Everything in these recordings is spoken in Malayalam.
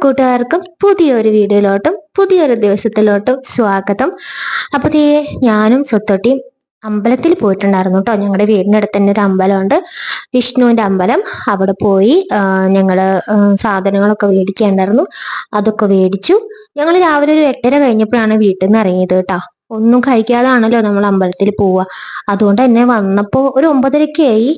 കൂട്ടുകാർക്കും പുതിയൊരു വീഡിയോയിലോട്ടും പുതിയൊരു ദിവസത്തിലോട്ടും സ്വാഗതം. അപ്പൊ ഞാനും സ്വത്തൊട്ടിയും അമ്പലത്തിൽ പോയിട്ടുണ്ടായിരുന്നു കേട്ടോ. ഞങ്ങളുടെ വീടിനടുത്ത് തന്നെ ഒരു അമ്പലമുണ്ട്, വിഷ്ണുവിന്റെ അമ്പലം. അവിടെ പോയി ഞങ്ങള് സാധനങ്ങളൊക്കെ മേടിക്കേണ്ടായിരുന്നു, അതൊക്കെ മേടിച്ചു. ഞങ്ങൾ രാവിലെ ഒരു 8:30 കഴിഞ്ഞപ്പോഴാണ് വീട്ടിൽ നിന്ന് ഇറങ്ങിയത് കേട്ടോ. ഒന്നും കഴിക്കാതാണല്ലോ നമ്മൾ അമ്പലത്തിൽ പോവുക. അതുകൊണ്ട് തന്നെ വന്നപ്പോ ഒരു 9:30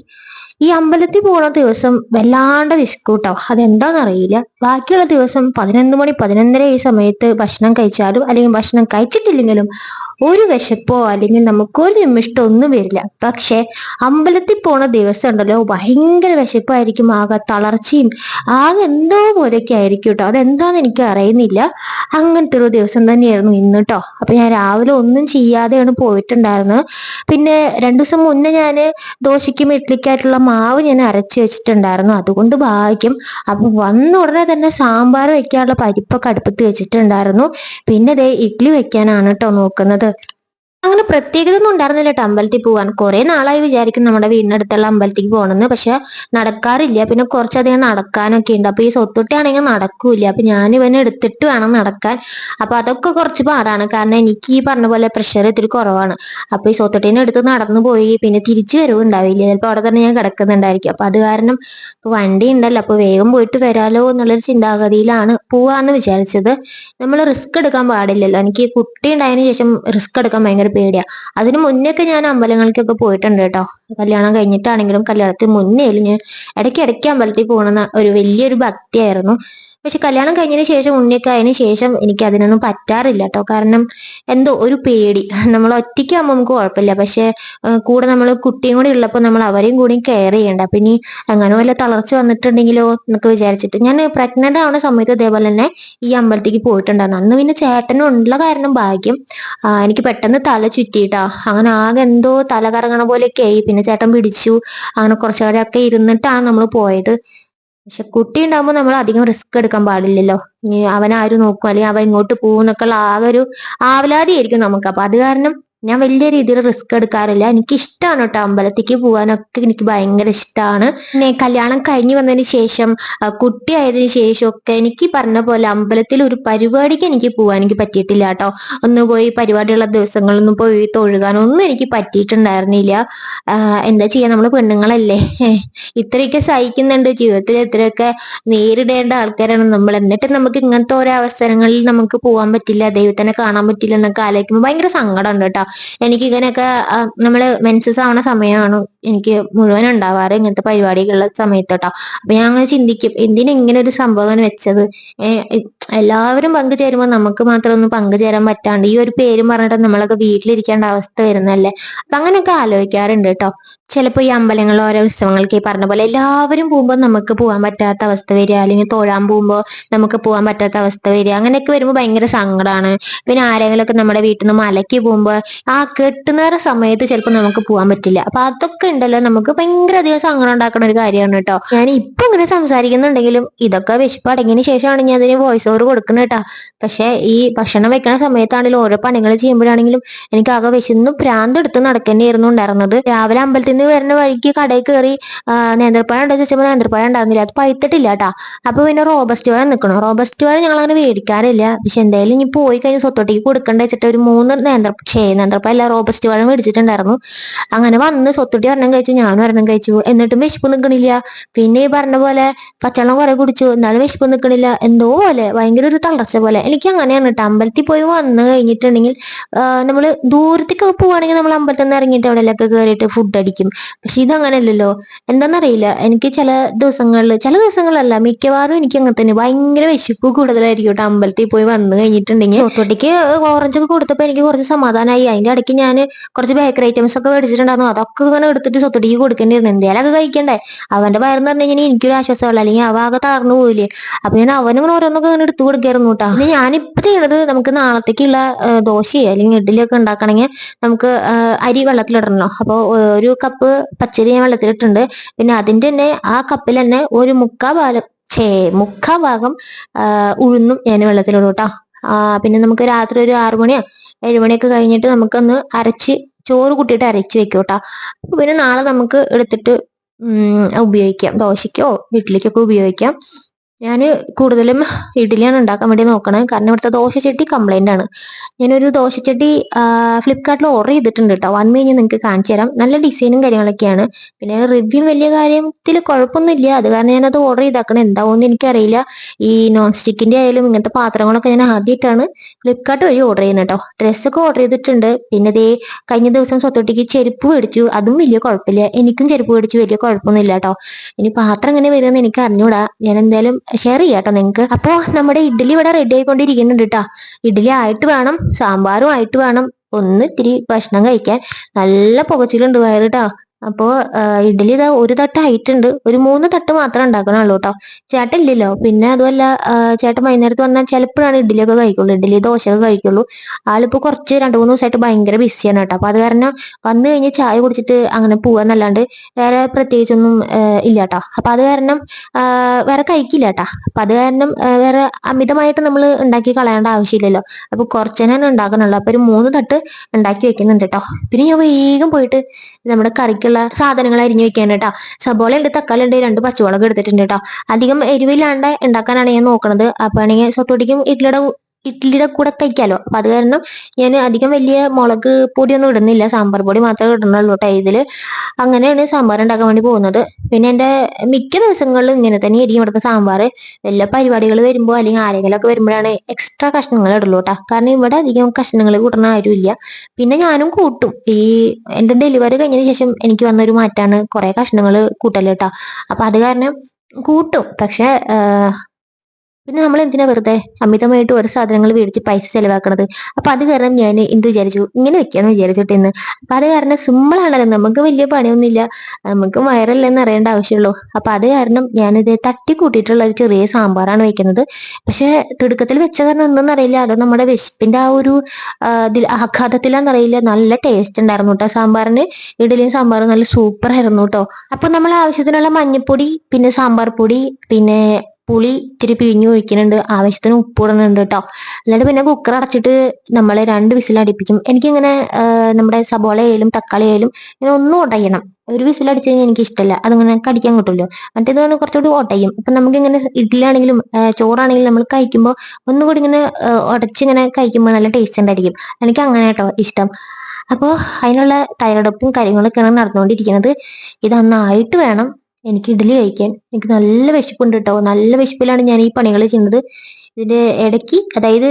ഈ അമ്പലത്തിൽ പോണ ദിവസം വല്ലാണ്ട് വിശക്കൂട്ടോ. അതെന്താണെന്നറിയില്ല. ബാക്കിയുള്ള ദിവസം 11 മണി 11:30 ഈ സമയത്ത് ഭക്ഷണം കഴിച്ചാലും അല്ലെങ്കിൽ ഭക്ഷണം കഴിച്ചിട്ടില്ലെങ്കിലും ഒരു വിശപ്പോ അല്ലെങ്കിൽ നമുക്കൊരു നിമിഷം ഒന്നും വരില്ല. പക്ഷെ അമ്പലത്തിൽ പോണ ദിവസം ഉണ്ടല്ലോ, ഭയങ്കര വിശപ്പായിരിക്കും, ആകെ തളർച്ചയും ആകെ എന്തോ പോലെയൊക്കെ ആയിരിക്കും കേട്ടോ. അതെന്താന്ന് എനിക്ക് അറിയുന്നില്ല. അങ്ങനത്തെ ഒരു ദിവസം തന്നെയായിരുന്നു ഇന്ന് കേട്ടോ. അപ്പൊ ഞാൻ രാവിലെ ഒന്നും ചെയ്യാതെയാണ് പോയിട്ടുണ്ടായിരുന്നത്. പിന്നെ 2 ദിവസം മുന്നേ ഞാൻ ദോശയ്ക്കും ഇഡ്ഡലിക്കായിട്ടുള്ള മാവ് ഞാൻ അരച്ച് വെച്ചിട്ടുണ്ടായിരുന്നു, അതുകൊണ്ട് ഭാഗ്യം. അപ്പൊ വന്ന ഉടനെ തന്നെ സാമ്പാർ വെക്കാനുള്ള പരിപ്പൊക്കെ അടുപ്പത്ത് വെച്ചിട്ടുണ്ടായിരുന്നു. പിന്നെ ദേ ഇഡ്ഡലി വെക്കാനാണ് കേട്ടോ നോക്കുന്നത്. അങ്ങനെ പ്രത്യേകത ഒന്നും ഉണ്ടായിരുന്നില്ല കേട്ടോ അമ്പലത്തിൽ പോവാൻ. കുറെ നാളായി വിചാരിക്കും നമ്മുടെ വീടിനടുത്തുള്ള അമ്പലത്തിലേക്ക് പോകണമെന്ന്, പക്ഷെ നടക്കാറില്ല. പിന്നെ കുറച്ചധികം നടക്കാനൊക്കെ ഉണ്ട്. അപ്പൊ ഈ സ്വത്തുട്ടിയാണെങ്കിൽ നടക്കൂല, അപ്പൊ ഞാൻ ഇവനെ എടുത്തിട്ട് വേണം നടക്കാൻ. അപ്പൊ അതൊക്കെ കുറച്ച് പാടാണ്, കാരണം എനിക്ക് ഈ പറഞ്ഞ പോലെ പ്രഷർ ഇത്തിരി കുറവാണ്. അപ്പൊ ഈ സ്വത്തുട്ടീനെ എടുത്ത് നടന്നു പോയി പിന്നെ തിരിച്ചു വരവും ഉണ്ടാവില്ല, ചിലപ്പോൾ അവിടെ തന്നെ ഞാൻ കിടക്കുന്നുണ്ടായിരിക്കും. അപ്പൊ അത് കാരണം ഇപ്പൊ വണ്ടി ഉണ്ടല്ലോ, അപ്പൊ വേഗം പോയിട്ട് വരാലോ എന്നുള്ളൊരു ചിന്താഗതിയിലാണ് പോവാന്ന് വിചാരിച്ചത്. നമ്മൾ റിസ്ക് എടുക്കാൻ പാടില്ലല്ലോ. എനിക്ക് കുട്ടി ഉണ്ടായതിനു ശേഷം റിസ്ക് എടുക്കാൻ ഭയങ്കര പേടിയാ. അതിന് മുന്നേയൊക്കെ ഞാൻ അമ്പലങ്ങളിലേക്കൊക്കെ പോയിട്ടുണ്ട് കേട്ടോ. കല്യാണം കഴിഞ്ഞിട്ടാണെങ്കിലും കല്യാണത്തിന് മുന്നേ ഞാൻ ഇടയ്ക്ക് അമ്പലത്തിൽ പോകണമെന്ന ഒരു വലിയൊരു ഭക്തിയായിരുന്നു. പക്ഷെ കല്യാണം കഴിഞ്ഞതിന് ശേഷം ഉണ്ണിയൊക്കെ ആയതിനു ശേഷം എനിക്ക് അതിനൊന്നും പറ്റാറില്ല കേട്ടോ. കാരണം എന്തോ ഒരു പേടി. നമ്മൾ ഒറ്റയ്ക്കാകുമ്പോൾ നമുക്ക് കുഴപ്പമില്ല, പക്ഷെ കൂടെ നമ്മൾ കുട്ടിയും കൂടി ഉള്ളപ്പോൾ നമ്മൾ അവരെയും കൂടി കെയർ ചെയ്യണ്ട. അപ്പൊ ഇനി അങ്ങനെ വല്ല തളർച്ച വന്നിട്ടുണ്ടെങ്കിലോ എന്നൊക്കെ വിചാരിച്ചിട്ട് ഞാൻ പ്രഗ്നന്റ് ആവുന്ന സമയത്ത് ഇതേപോലെ തന്നെ ഈ അമ്പലത്തേക്ക് പോയിട്ടുണ്ടായിരുന്നു. അന്ന് പിന്നെ ചേട്ടനും ഉള്ള കാരണം ഭാഗ്യം. എനിക്ക് പെട്ടെന്ന് തല ചുറ്റിയിട്ടാ, അങ്ങനെ ആകെ എന്തോ തല കറങ്ങണ പോലെയൊക്കെ ആയി. പിന്നെ ചേട്ടൻ പിടിച്ചു, അങ്ങനെ കുറച്ചുകൂടെയൊക്കെ ഇരുന്നിട്ടാണ് നമ്മൾ പോയത്. പക്ഷെ കുട്ടി ഉണ്ടാകുമ്പോൾ നമ്മൾ അധികം റിസ്ക് എടുക്കാൻ പാടില്ലല്ലോ. ഇനി അവൻ ആര് നോക്കും, അല്ലെങ്കിൽ അവൻ ഇങ്ങോട്ട് പോകും എന്നൊക്കെ ഉള്ള ആകെ ഒരു ആവലാതിയായിരിക്കും നമുക്ക്. അപ്പൊ അത് കാരണം ഞാൻ വലിയ രീതിയിൽ റിസ്ക് എടുക്കാറില്ല. എനിക്ക് ഇഷ്ടമാണ് കേട്ടോ അമ്പലത്തേക്ക് പോകാനൊക്കെ, എനിക്ക് ഭയങ്കര ഇഷ്ടമാണ്. പിന്നെ കല്യാണം കഴിഞ്ഞു വന്നതിന് ശേഷം കുട്ടി ആയതിനു ശേഷം ഒക്കെ എനിക്ക് പറഞ്ഞ പോലെ അമ്പലത്തിൽ ഒരു പരിപാടിക്ക് എനിക്ക് പോകാൻ എനിക്ക് പറ്റിയിട്ടില്ല കേട്ടോ. ഒന്ന് പോയി പരിപാടിയുള്ള ദിവസങ്ങളൊന്നും പോയി തൊഴുകാനൊന്നും എനിക്ക് പറ്റിയിട്ടുണ്ടായിരുന്നില്ല. എന്താ ചെയ്യാ, നമ്മൾ പെണ്ണുങ്ങളല്ലേ, ഇത്രയൊക്കെ സഹിക്കുന്നുണ്ട് ജീവിതത്തിൽ, ഇത്രയൊക്കെ നേരിടേണ്ട ആൾക്കാരാണ് നമ്മൾ. എന്നിട്ട് നമുക്ക് ഇങ്ങനത്തെ ഓരോ അവസരങ്ങളിൽ നമുക്ക് പോകാൻ പറ്റില്ല, ദൈവത്തിനെ കാണാൻ പറ്റില്ല എന്നൊക്കെ ആലോചിക്കുമ്പോൾ ഭയങ്കര സങ്കടമുണ്ട് കേട്ടോ. എനിക്ക് ഇങ്ങനെയൊക്കെ നമ്മള് മെൻസസ് ആവണ സമയമാണ് എനിക്ക് മുഴുവൻ ഉണ്ടാവാറ്, ഇങ്ങനത്തെ പരിപാടികളുടെ സമയത്ത് കേട്ടോ. അപ്പൊ ഞാൻ അങ്ങനെ ചിന്തിക്കും, എന്തിനാ ഇങ്ങനെ ഒരു സംഭവം വെച്ചത്. എല്ലാവരും പങ്കുചേരുമ്പോൾ നമുക്ക് മാത്രം ഒന്നും പങ്കുചേരാൻ പറ്റാണ്ട് ഈ ഒരു പേരും പറഞ്ഞിട്ട് നമ്മളൊക്കെ വീട്ടിലിരിക്കേണ്ട അവസ്ഥ വരുന്നല്ലേ. അപ്പൊ അങ്ങനെയൊക്കെ ആലോചിക്കാറുണ്ട് കേട്ടോ. ചിലപ്പോൾ ഈ അമ്പലങ്ങളിൽ ഓരോ ഉത്സവങ്ങൾക്ക് ഈ പറഞ്ഞ പോലെ എല്ലാവരും പോകുമ്പോൾ നമുക്ക് പോകാൻ പറ്റാത്ത അവസ്ഥ വരിക, അല്ലെങ്കിൽ തൊഴാൻ പോകുമ്പോൾ നമുക്ക് പോകാൻ പറ്റാത്ത അവസ്ഥ വരിക, അങ്ങനെയൊക്കെ വരുമ്പോൾ ഭയങ്കര സങ്കടമാണ്. പിന്നെ ആരെങ്കിലുമൊക്കെ നമ്മുടെ വീട്ടിൽ നിന്ന് മലയ്ക്ക് പോകുമ്പോൾ ആ കെട്ടുന്നേറ സമയത്ത് ചിലപ്പോൾ നമുക്ക് പോകാൻ പറ്റില്ല. അപ്പൊ അതൊക്കെ ഉണ്ടല്ലോ, നമുക്ക് ഭയങ്കര അധികം സങ്കടം ഉണ്ടാക്കുന്ന ഒരു കാര്യമാണ് കേട്ടോ. ഞാൻ ഇപ്പൊ ഇങ്ങനെ സംസാരിക്കുന്നുണ്ടെങ്കിലും ഇതൊക്കെ വിശപ്പ് അടങ്ങിയതിന് ശേഷമാണ് ഞാൻ അതിന് വോയിസ് ഓവർ കൊടുക്കുന്നത് കേട്ടോ. പക്ഷെ ഈ ഭക്ഷണം വെക്കുന്ന സമയത്താണെങ്കിലും ഓരോ പണികൾ ചെയ്യുമ്പോഴാണെങ്കിലും എനിക്ക് ആകെ വിശന്ന് ഭ്രാന്ത് എടുത്ത് നടക്കേണ്ടിയായിരുന്നു ഉണ്ടായിരുന്നത്. രാവിലെ അമ്പലത്തിൽ നിന്ന് വരുന്ന വഴിക്ക് കടയിൽ കയറി നേന്ത്രപ്പഴം ഉണ്ടോ ചോദിച്ചപ്പോൾ നേന്ത്രപ്പഴം ഉണ്ടായിരുന്നില്ല, അത് പഴുത്തിട്ടില്ല കേട്ടാ. അപ്പൊ പിന്നെ റോബസ്റ്റ് പഴം നിൽക്കണം. റോബസ്റ്റ് പഴം ഞങ്ങൾ അങ്ങനെ മേടിക്കാറില്ല, പക്ഷെ എന്തായാലും ഇനി പോയി കഴിഞ്ഞ് സ്വത്തൊട്ടിക്ക് കൊടുക്കണ്ട വെച്ചിട്ട് ഒരു 3 നേന്ത്രപ്പഴം അല്ല, റോബസ്റ്റ് പഴം മേടിച്ചിട്ടുണ്ടായിരുന്നു. അങ്ങനെ വന്ന് സ്വത്തൊട്ടി ഒരെണ്ണം കഴിച്ചു, ഞാനും ഒരെണ്ണം കഴിച്ചു. എന്നിട്ടും വിശപ്പ് നിൽക്കണില്ല. പിന്നെ ഈ പറഞ്ഞ പോലെ പച്ചവെള്ളം കുറെ കുടിച്ചു, എന്നാലും വിശപ്പ് നിൽക്കണില്ല. എന്തോ പോലെ ഭയങ്കര ഒരു തളർച്ച പോലെ. എനിക്ക് അങ്ങനെയാണ് കേട്ടോ. അമ്പലത്തിൽ പോയി വന്ന് കഴിഞ്ഞിട്ടുണ്ടെങ്കിൽ നമ്മള് ദൂരത്തേക്കൊക്കെ പോവാണെങ്കിൽ നമ്മൾ അമ്പലത്തിൽ നിന്ന് ഇറങ്ങിയിട്ട് എവിടെയെങ്കിലൊക്കെ കയറിയിട്ട് ഫുഡ് അടിക്കും. പക്ഷെ ഇതങ്ങനെയല്ലല്ലോ. എന്താണെന്നറിയില്ല, എനിക്ക് ചില ദിവസങ്ങളിലല്ല, മിക്കവാറും എനിക്ക് അങ്ങനെ തന്നെ ഭയങ്കര വിശപ്പ് കൂടുതലായിരിക്കും കേട്ടോ അമ്പലത്തിൽ പോയി വന്നു കഴിഞ്ഞിട്ടുണ്ടെങ്കിൽ. സ്വത്തൊട്ടിക്ക് ഓറഞ്ച് ഒക്കെ കൊടുത്തപ്പോൾ എനിക്ക് കുറച്ച് സമാധാനമായി. അതിന്റെ ഇടയ്ക്ക് ഞാൻ കുറച്ച് ബേക്കറി ഐറ്റംസ് ഒക്കെ മേടിച്ചിട്ടുണ്ടായിരുന്നു, അതൊക്കെ ഇങ്ങനെ എടുത്തിട്ട് സ്വത്തൊട്ടിക്ക് കൊടുക്കേണ്ടിയിരുന്നു. എന്തെങ്കിലുമൊക്കെ കഴിക്കണ്ടേ. അവന്റെ വയറെന്ന് പറഞ്ഞു കഴിഞ്ഞാൽ എനിക്കൊരു ആശ്വാസമുള്ള, അല്ലെങ്കിൽ അവ ആകെ തളർന്നു പോവില്ലേ. അപ്പൊ ഞാൻ അവനും ഓരോന്നൊക്കെ ഇങ്ങനെ എടുത്തു കൊടുക്കായിരുന്നു കേട്ടോ. പിന്നെ ഞാനിപ്പോ ചെയ്യണത്, നമുക്ക് നാളത്തേക്കുള്ള ദോശയോ അല്ലെങ്കിൽ ഇഡ്ഡലിയൊക്കെ ഉണ്ടാക്കണമെങ്കിൽ നമുക്ക് അരി വെള്ളത്തിലിടണോ. അപ്പോൾ ഒരു കപ്പ് പച്ചരി ഞാൻ വെള്ളത്തിലിട്ടുണ്ട്. പിന്നെ അതിന്റെ തന്നെ ആ കപ്പിൽ തന്നെ ഒരു മുക്കാ ഭാഗം ഉഴുന്നും ഞാൻ വെള്ളത്തിലിടും കേട്ടോ. പിന്നെ നമുക്ക് രാത്രി ഒരു 6 മണിയോ 7 മണിയൊക്കെ കഴിഞ്ഞിട്ട് നമുക്കൊന്ന് അരച്ച് ചോറ് കൂട്ടിയിട്ട് അരച്ച് വെക്കും കേട്ടോ. അപ്പൊ പിന്നെ നാളെ നമുക്ക് എടുത്തിട്ട് ഉപയോഗിക്കാം, ദോശയ്ക്കോ ഇഡ്ഡലിക്കൊക്കെ ഉപയോഗിക്കാം. ഞാൻ കൂടുതലും ഇഡ്ഡലിയാണ് ഉണ്ടാക്കാൻ വേണ്ടി നോക്കണത്. കാരണം ഇവിടുത്തെ ദോശച്ചട്ടി കംപ്ലൈന്റ് ആണ്. ഞാനൊരു ദോശച്ചട്ടി ഫ്ലിപ്കാർട്ടിൽ ഓർഡർ ചെയ്തിട്ടുണ്ട് കേട്ടോ. വന്നു കഴിഞ്ഞാൽ നിങ്ങൾക്ക് കാണിച്ചു തരാം. നല്ല ഡിസൈനും കാര്യങ്ങളൊക്കെയാണ്. പിന്നെ റിവ്യൂ വലിയ കാര്യത്തിൽ കുഴപ്പമൊന്നുമില്ല. അത് കാരണം ഞാനത് ഓർഡർ ചെയ്താക്കണം. എന്താവുമെന്ന് എനിക്കറിയില്ല. ഈ നോൺ സ്റ്റിക്കിന്റെ ആയാലും ഇങ്ങനത്തെ പാത്രങ്ങളൊക്കെ ഞാൻ ആദ്യമായിട്ടാണ് ഫ്ലിപ്കാർട്ട് വഴി ഓർഡർ ചെയ്യുന്നത് കേട്ടോ. ഡ്രസ്സൊക്കെ ഓർഡർ ചെയ്തിട്ടുണ്ട്. പിന്നെ ദേ കഴിഞ്ഞ ദിവസം സ്വത്തൊട്ടിക്ക് ചെരുപ്പ് മേടിച്ചു. അതും വലിയ കുഴപ്പമില്ല. എനിക്കും ചെരുപ്പ് മേടിച്ചു. വലിയ കുഴപ്പമൊന്നുമില്ല കേട്ടോ. ഇനി പാത്രം എങ്ങനെ വരുമെന്ന് എനിക്ക് അറിഞ്ഞൂടാ. ഞാൻ എന്തായാലും ഷെയർ ചെയ്യാം കേട്ടോ നിങ്ങൾക്ക്. അപ്പോ നമ്മുടെ ഇഡ്ഡലി ഇവിടെ റെഡി ആയിക്കൊണ്ടിരിക്കുന്നുണ്ട് കേട്ടോ. ഇഡ്ഡലി ആയിട്ട് വേണം, സാമ്പാറും ആയിട്ട് വേണം ഒന്ന് ഇത്തിരി ഭക്ഷണം കഴിക്കാൻ. നല്ല പുകച്ചിലുണ്ട് വയറ് ട്ടോ. അപ്പോ ഇഡ്ഡലി ഇതാ ഒരു തട്ട് ആയിട്ടുണ്ട്. ഒരു 3 തട്ട് മാത്രമേ ഉണ്ടാക്കണുള്ളൂ കേട്ടോ. ചേട്ടൻ ഇല്ലല്ലോ. പിന്നെ അതുമല്ല ചേട്ടൻ വൈകുന്നേരത്ത് വന്നാൽ ചിലപ്പോഴാണ് ഇഡ്ഡലിയൊക്കെ കഴിക്കുള്ളൂ. ഇഡ്ഡലി ദോശയൊക്കെ കഴിക്കുള്ളൂ. ആളിപ്പോ കുറച്ച് 2-3 ദിവസമായിട്ട് ഭയങ്കര ബിസിയാണ് കേട്ടോ. അപ്പൊ അത് കാരണം വന്നു കഴിഞ്ഞ് ചായ കുടിച്ചിട്ട് അങ്ങനെ പോവാന്നല്ലാണ്ട് വേറെ പ്രത്യേകിച്ചൊന്നും ഇല്ല കേട്ടോ. അപ്പൊ അത് കാരണം വേറെ കഴിക്കില്ല കേട്ടാ. അപ്പൊ അത് കാരണം വേറെ അമിതമായിട്ട് നമ്മൾ ഉണ്ടാക്കി കളയേണ്ട ആവശ്യമില്ലല്ലോ. അപ്പൊ കുറച്ചെന്നെ ഉണ്ടാക്കണുള്ളൂ. അപ്പൊ ഒരു 3 തട്ട് ഉണ്ടാക്കി വെക്കുന്നുണ്ട് കേട്ടോ. പിന്നെ ഞാൻ വേഗം പോയിട്ട് നമ്മുടെ കറിക്കുള്ള സാധനങ്ങൾ അരിഞ്ഞു വെക്കാൻ കേട്ടോ. സബോള ഉണ്ട്, തക്കാളി ഉണ്ട്, 2 പച്ചമുളക് എടുത്തിട്ടുണ്ട് കേട്ടോ. അധികം എരിവില്ലാണ്ട് ഉണ്ടാക്കാനാണ് ഞാൻ നോക്കണത്. അപ്പൊ ആണെങ്കിൽ സ്വത്തോടിക്കും ഇഡ്ഡലിയുടെ കൂടെ കഴിക്കാലോ. അപ്പൊ അത് കാരണം ഞാൻ അധികം വലിയ മുളക് പൊടിയൊന്നും ഇടുന്നില്ല. സാമ്പാർ പൊടി മാത്രമേ ഇടുന്നുള്ളൂ കേട്ടോ ഇതില്. അങ്ങനെയാണ് സാമ്പാർ ഉണ്ടാക്കാൻ വേണ്ടി പോകുന്നത്. പിന്നെ എന്റെ മിക്ക ദിവസങ്ങളിലും ഇങ്ങനെ തന്നെ ആയിരിക്കും ഇവിടുത്തെ സാമ്പാർ. വല്ല പരിപാടികൾ വരുമ്പോൾ അല്ലെങ്കിൽ ആരെങ്കിലും ഒക്കെ വരുമ്പോഴാണ് എക്സ്ട്രാ കഷ്ണങ്ങൾ ഇടുള്ളൂ കേട്ടോ. കാരണം ഇവിടെ അധികം കഷ്ണങ്ങൾ കൂട്ടുന്ന ആരുമില്ല. പിന്നെ ഞാനും കൂട്ടും. എന്റെ ഡെലിവറി കഴിഞ്ഞതിന് ശേഷം എനിക്ക് വന്നൊരു മാറ്റാണ് കുറെ കഷ്ണങ്ങൾ കൂട്ടല് കേട്ടോ. അപ്പൊ അത് കാരണം കൂട്ടും. പക്ഷെ പിന്നെ നമ്മൾ എന്തിനാ വെറുതെ അമിതമായിട്ട് ഓരോ സാധനങ്ങൾ മേടിച്ച് പൈസ ചെലവാക്കണത്. അപ്പൊ അത് കാരണം ഞാൻ എന്ത് വിചാരിച്ചു, ഇങ്ങനെ വെക്കാന്ന് വിചാരിച്ചിട്ട് ഇന്ന്. അപ്പൊ അത് കാരണം സിമ്പിൾ ആണല്ലോ, നമുക്ക് വലിയ പണിയൊന്നുമില്ല. നമുക്ക് വയറല്ലെന്ന് അറിയേണ്ട ആവശ്യമുള്ളൂ. അപ്പൊ അത് കാരണം ഞാനിത് തട്ടി കൂട്ടിയിട്ടുള്ള ഒരു ചെറിയ സാമ്പാറാണ് വെക്കുന്നത്. പക്ഷെ തിടുക്കത്തിൽ വെച്ച കാരണം ഒന്നും അറിയില്ല. അത് നമ്മുടെ വിശപ്പിന്റെ ആ ഒരു ആഘാതത്തിലാന്നറിയില്ല, നല്ല ടേസ്റ്റ് ഉണ്ടായിരുന്നു കേട്ടോ സാമ്പാറിന്. ഇഡലിയും സാമ്പാറും നല്ല സൂപ്പർ ആയിരുന്നു കേട്ടോ. അപ്പൊ നമ്മൾ ആവശ്യത്തിനുള്ള മഞ്ഞപ്പൊടി, പിന്നെ സാമ്പാർ പൊടി, പിന്നെ പുളി ഇത്തിരി പിഴിഞ്ഞു ഒഴിക്കുന്നുണ്ട്. ആവശ്യത്തിന് ഉപ്പ് ഇടുന്നുണ്ട് കേട്ടോ. എന്നിട്ട് പിന്നെ കുക്കർ അടച്ചിട്ട് നമ്മളെ 2 വിസിൽ അടുപ്പിക്കും. എനിക്കിങ്ങനെ നമ്മുടെ സബോള ആയാലും തക്കാളി ആയാലും ഇങ്ങനെ ഒന്നും ഉടയണം. ഒരു വിസിൽ അടിച്ചു കഴിഞ്ഞാൽ എനിക്ക് ഇഷ്ടമല്ല. അതിങ്ങനെ കടിക്കാൻ കിട്ടുമല്ലോ. മറ്റേത് കുറച്ചുകൂടി ഉടയും. അപ്പൊ നമുക്കിങ്ങനെ ഇഡ്ഡലിയാണെങ്കിലും ചോറാണെങ്കിലും നമ്മൾ കഴിക്കുമ്പോൾ ഒന്നുകൂടി ഇങ്ങനെ ഉടച്ചിങ്ങനെ കഴിക്കുമ്പോൾ നല്ല ടേസ്റ്റ് ഉണ്ടായിരിക്കും. എനിക്ക് അങ്ങനെ കേട്ടോ ഇഷ്ടം. അപ്പോൾ അതിനുള്ള തയ്യാറെടുപ്പും കാര്യങ്ങളൊക്കെയാണ് നടന്നുകൊണ്ടിരിക്കുന്നത്. ഇത് നന്നായിട്ട് വേണം എനിക്ക് ഇഡ്ഡലി കഴിക്കാൻ. എനിക്ക് നല്ല വിശപ്പുണ്ട് കേട്ടോ. നല്ല വിശപ്പിലാണ് ഞാൻ ഈ പണികൾ ചെയ്യുന്നത്. ഇതിന്റെ ഇടയ്ക്ക്, അതായത്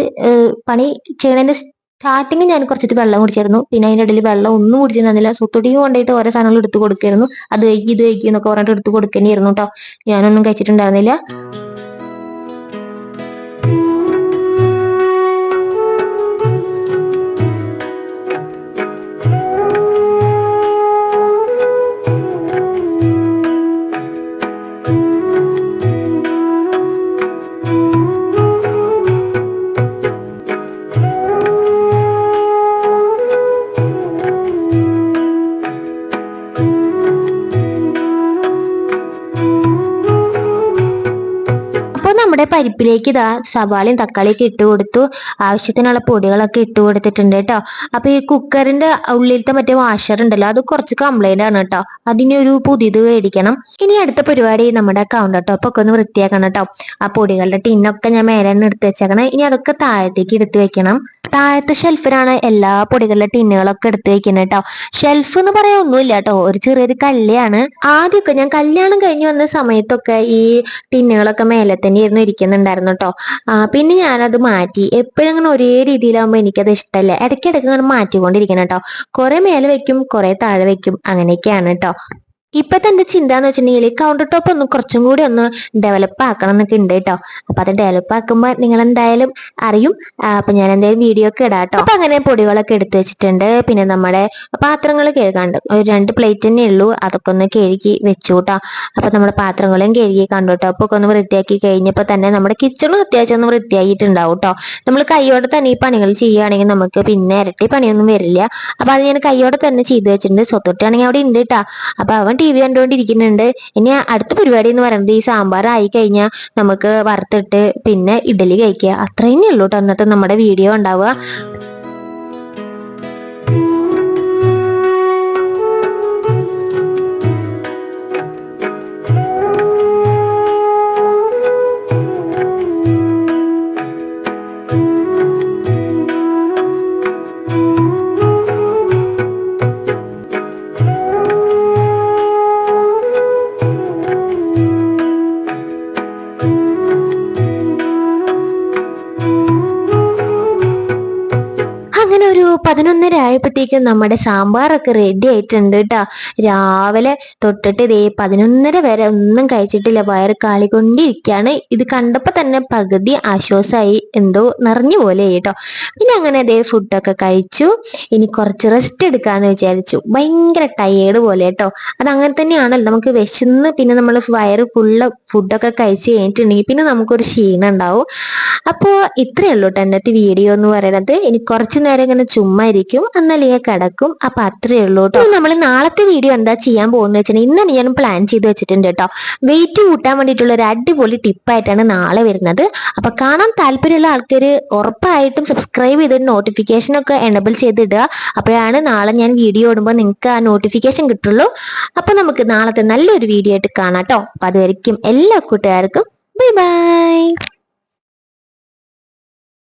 പണി ചെയ്യണതിന്റെ സ്റ്റാർട്ടിങ് ഞാൻ കുറച്ചിട്ട് വെള്ളം കുടിച്ചായിരുന്നു. പിന്നെ അതിന്റെ ഇടയിൽ വെള്ളം ഒന്നും കുടിച്ചിരുന്നില്ല. സുത്തൊടിയും കൊണ്ടായിട്ട് ഓരോ സാധനങ്ങൾ എടുത്തു കൊടുക്കായിരുന്നു. അത് കഴിക്കും ഇത് കഴിക്കും എന്നൊക്കെ പറഞ്ഞിട്ട് എടുത്തു കൊടുക്കുന്നതായിരുന്നു കേട്ടോ. ഞാനൊന്നും കഴിച്ചിട്ടുണ്ടായിരുന്നില്ല. നമ്മുടെ പരിപ്പിലേക്ക് ഇതാ സവാളയും തക്കാളിയൊക്കെ ഇട്ട് കൊടുത്തു. ആവശ്യത്തിനുള്ള പൊടികളൊക്കെ ഇട്ട് കൊടുത്തിട്ടുണ്ട് കേട്ടോ. അപ്പൊ ഈ കുക്കറിന്റെ ഉള്ളിലത്തെ മറ്റേ വാഷർ ഉണ്ടല്ലോ, അത് കുറച്ച് കംപ്ലൈന്റ് ആണ് കേട്ടോ. അതിന് ഒരു പുതിയത് മേടിക്കണം. ഇനി അടുത്ത പരിപാടി നമ്മുടെ കൗണ്ടർ ടോപ്പ് ഒക്കെ ഒന്ന് വൃത്തിയാക്കണം കേട്ടോ. ആ പൊടികളുടെ ടിന്നൊക്കെ ഞാൻ മേലെ എടുത്ത് വെച്ചേക്കണം. ഇനി അതൊക്കെ താഴത്തേക്ക് എടുത്ത് വെക്കണം. താഴത്തെ ഷെൽഫിലാണ് എല്ലാ പൊടികളുടെ ടിന്നുകളൊക്കെ എടുത്ത് വെക്കുന്നത് കേട്ടോ. ഷെൽഫ് എന്ന് പറയാൻ ഒന്നുമില്ല കേട്ടോ, ഒരു ചെറിയൊരു കല്ലാണ്. ആദ്യമൊക്കെ ഞാൻ കല്യാണം കഴിഞ്ഞ് വന്ന സമയത്തൊക്കെ ഈ ടിന്നുകളൊക്കെ മേലെ തന്നെ ഇരുന്ന് ഇരിക്കുന്നുണ്ടായിരുന്നു കേട്ടോ. പിന്നെ ഞാനത് മാറ്റി. എപ്പോഴും അങ്ങനെ ഒരേ രീതിയിലാവുമ്പോൾ എനിക്കത് ഇഷ്ടമല്ല. ഇടയ്ക്കിടയ്ക്ക് അങ്ങനെ മാറ്റിക്കൊണ്ടിരിക്കണം കേട്ടോ. കുറെ മേലെ വെക്കും, കുറെ താഴെ വെക്കും, അങ്ങനെയൊക്കെയാണ് കേട്ടോ. ഇപ്പത്തെ എന്റെ ചിന്ത എന്ന് വെച്ചിട്ടുണ്ടെങ്കിൽ കൗണ്ടർ ടോപ്പ് ഒന്ന് കുറച്ചും കൂടി ഒന്ന് ഡെവലപ്പ് ആക്കണം എന്നൊക്കെ ഉണ്ട് കേട്ടോ. അപ്പൊ അത് ഡെവലപ്പ് ആക്കുമ്പോൾ നിങ്ങൾ എന്തായാലും അറിയും. അപ്പൊ ഞാൻ എന്തായാലും വീഡിയോ ഒക്കെ ഇടാം കേട്ടോ. അപ്പൊ അങ്ങനെ പൊടികളൊക്കെ എടുത്തു വെച്ചിട്ടുണ്ട്. പിന്നെ നമ്മുടെ പാത്രങ്ങൾ കഴുകാണ്ട് ഒരു 2 പ്ലേറ്റ് തന്നെ ഉള്ളൂ. അതൊക്കെ ഒന്ന് കഴുകി വെച്ചു കേട്ടോ. അപ്പൊ നമ്മുടെ പാത്രങ്ങളും കഴുകി കൗണ്ടർ ടോപ്പ് ഒക്കെ ഒന്ന് വൃത്തിയാക്കി കഴിഞ്ഞപ്പോൾ തന്നെ നമ്മുടെ കിച്ചണും അത്യാവശ്യം ഒന്ന് വൃത്തിയായിട്ടുണ്ടാവും കേട്ടോ. നമ്മൾ കൈയോടെ തന്നെ ഈ പണികൾ ചെയ്യുകയാണെങ്കിൽ നമുക്ക് പിന്നെ ഇരട്ടി പണിയൊന്നും വരില്ല. അപ്പൊ അത് ഞാൻ കൈയോടെ തന്നെ ചെയ്തു വെച്ചിട്ടുണ്ട്. സ്വത്തൊട്ടാണെങ്കിൽ അവിടെ ഉണ്ട് കേട്ടോ. അപ്പൊ അവൻ TV കണ്ടുകൊണ്ടിരിക്കുന്നുണ്ട്. ഇനി അടുത്ത പരിപാടി എന്ന് പറയുന്നത് ഈ സാമ്പാർ ആയി കഴിഞ്ഞാൽ നമുക്ക് വറുത്തിട്ട് പിന്നെ ഇഡലി കഴിക്കുക. അത്രയും ഉള്ളൂ കേട്ടോ അന്നത്തെ നമ്മുടെ വീഡിയോ ഉണ്ടാവുക. ആയപ്പോഴത്തേക്കും നമ്മുടെ സാമ്പാറൊക്കെ റെഡി ആയിട്ടുണ്ട് കേട്ടോ. രാവിലെ തൊട്ടിട്ട് ഇതേ 11:30 വരെ ഒന്നും കഴിച്ചിട്ടില്ല, വയറ് കാളികൊണ്ടിരിക്കുകയാണ്. ഇത് കണ്ടപ്പോ തന്നെ പകുതി ആശ്വാസമായി, എന്തോ നിറഞ്ഞു പോലെ കേട്ടോ. പിന്നെ അങ്ങനെ അതേ ഫുഡൊക്കെ കഴിച്ചു. ഇനി കുറച്ച് റെസ്റ്റ് എടുക്കാന്ന് വിചാരിച്ചു. ഭയങ്കര ടയേർഡ് പോലെ കേട്ടോ. അതങ്ങനെ തന്നെയാണല്ലോ, നമുക്ക് വിശന്ന് പിന്നെ നമ്മൾ വയറ് ഫുള്ള് ഫുഡൊക്കെ കഴിച്ച് കഴിഞ്ഞിട്ടുണ്ടെങ്കിൽ പിന്നെ നമുക്കൊരു ക്ഷീണം ഉണ്ടാവും. അപ്പോൾ ഇത്രയേ ഉള്ളൂ കേട്ടോ ഇന്നത്തെ വീഡിയോ എന്ന് പറയുന്നത്. ഇനി കുറച്ചു നേരം ഇങ്ങനെ ചുമ്മാ ഇരിക്കും, എന്നല്ലെങ്കിൽ കിടക്കും. അപ്പൊ അത്രയേ ഉള്ളൂ കേട്ടോ. നമ്മൾ നാളത്തെ വീഡിയോ എന്താ ചെയ്യാൻ പോകുന്നത് വെച്ചാൽ ഇന്നാണ് ഞാൻ പ്ലാൻ ചെയ്ത് വെച്ചിട്ടുണ്ട് കേട്ടോ. വെയിറ്റ് കൂട്ടാൻ വേണ്ടിയിട്ടുള്ള ഒരു അടിപൊളി ടിപ്പായിട്ടാണ് നാളെ വരുന്നത്. അപ്പൊ കാണാൻ താല്പര്യമുള്ള ആൾക്കാർ ഉറപ്പായിട്ടും സബ്സ്ക്രൈബ് ചെയ്തിട്ട് നോട്ടിഫിക്കേഷൻ ഒക്കെ എനബിൾ ചെയ്തിടുക. അപ്പോഴാണ് നാളെ ഞാൻ വീഡിയോ ഇടുമ്പോൾ നിങ്ങൾക്ക് ആ നോട്ടിഫിക്കേഷൻ കിട്ടുള്ളൂ. അപ്പൊ നമുക്ക് നാളത്തെ നല്ലൊരു വീഡിയോ ആയിട്ട് കാണാം കേട്ടോ. അപ്പൊ അതുവരെയ്ക്കും എല്ലാ കൂട്ടുകാർക്കും ബൈ ബൈ.